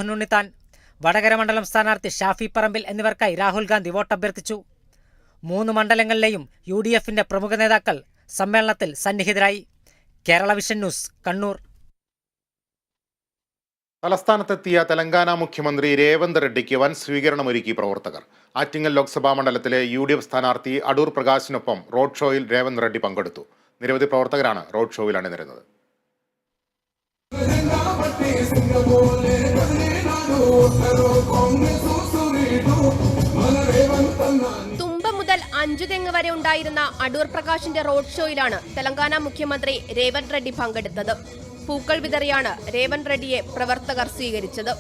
ഉണ്ണിത്താൻ, വടകര മണ്ഡലം സ്ഥാനാർത്ഥി ഷാഫി പറമ്പിൽ എന്നിവർക്കായി രാഹുൽ ഗാന്ധി വോട്ടഭ്യർത്ഥിച്ചു. 3 മണ്ഡലങ്ങളിലെയും UDFന്റെ പ്രമുഖ നേതാക്കൾ സമ്മേളനത്തിൽ സന്നിഹിതരായി. Kerala vision news, Kannur. തലസ്ഥാനത്തെത്തിയ തെലങ്കാന മുഖ്യമന്ത്രി രേവന്ത് റെഡ്ഡിക്ക് വൻ സ്വീകരണമൊരുക്കി പ്രവർത്തകർ. ആറ്റിങ്ങൽ ലോക്സഭാ മണ്ഡലത്തിലെ UDF സ്ഥാനാർത്ഥി അടൂർ പ്രകാശിനൊപ്പം റോഡ് ഷോയിൽ രേവന്ത് റെഡ്ഡി പങ്കെടുത്തു. നിരവധി പ്രവർത്തകരാണ് റോഡ് ഷോയിൽ അണിനിരുന്നത്. തുമ്പ മുതൽ അഞ്ചുതെങ്ങ് വരെ ഉണ്ടായിരുന്ന അടൂർ പ്രകാശിന്റെ റോഡ് ഷോയിലാണ് തെലങ്കാന മുഖ്യമന്ത്രി രേവന്ത് റെഡ്ഡി പങ്കെടുത്തത്. പൂക്കൾ വിതറിയാണ് രേവന്ത് റെഡ്ഡിയെ പ്രവർത്തകർ സ്വീകരിച്ചത്.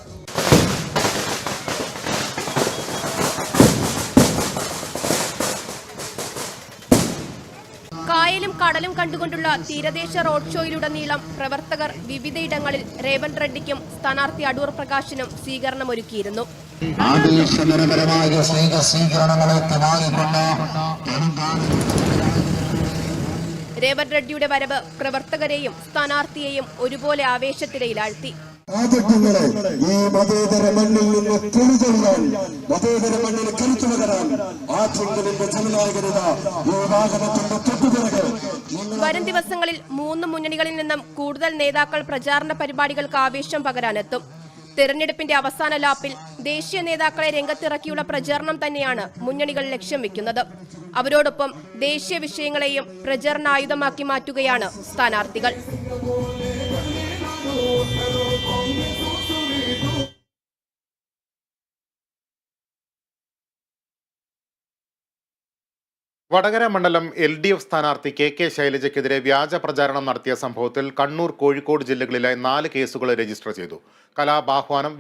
കായലും കടലും കണ്ടുകൊണ്ടുള്ള തീരദേശ റോഡ് ഷോയിലുടനീളം പ്രവർത്തകർ വിവിധയിടങ്ങളിൽ രേവന്ത് റെഡ്ഡിക്കും സ്ഥാനാർത്ഥി അടൂർ പ്രകാശിനും സ്വീകരണമൊരുക്കിയിരുന്നു. രേവന്ത് റെഡ്ഡിയുടെ വരവ് പ്രവർത്തകരെയും സ്ഥാനാർത്ഥിയെയും ഒരുപോലെ ആവേശത്തിരയിലാഴ്ത്തി. ഈ മതേതര മണ്ണിൽ നിന്ന് തെളിതെളിയാൻ, മതേതര മണ്ണിൽ കരുത്തു പകരാൻ ആറ്റിങ്ങലിന്റെ ജനനായകത ഈ വാഹനത്തിന്റെ തൊട്ടുപിറകെ. വരും ദിവസങ്ങളിൽ 3 മുന്നണികളിൽ നിന്നും കൂടുതൽ നേതാക്കൾ പ്രചാരണ പരിപാടികൾക്ക് ആവേശം പകരാനെത്തും. തെരഞ്ഞെടുപ്പിന്റെ അവസാന ലാപ്പിൽ ദേശീയ നേതാക്കളെ രംഗത്തിറക്കിയുള്ള പ്രചാരണം തന്നെയാണ് മുന്നണികൾ ലക്ഷ്യം വെക്കുന്നത്. അവരോടൊപ്പം ദേശീയ വിഷയങ്ങളെയും പ്രചരണായുധമാക്കി മാറ്റുകയാണ് സ്ഥാനാർത്ഥികൾ. വടകര മണ്ഡലം LDF സ്ഥാനാർത്ഥി KK ശൈലജയ്ക്കെതിരെ വ്യാജ പ്രചാരണം നടത്തിയ സംഭവത്തിൽ കണ്ണൂർ, കോഴിക്കോട് ജില്ലകളിലെ 4 കേസുകൾ രജിസ്റ്റർ ചെയ്തു. കലാപാഹ്വാനം,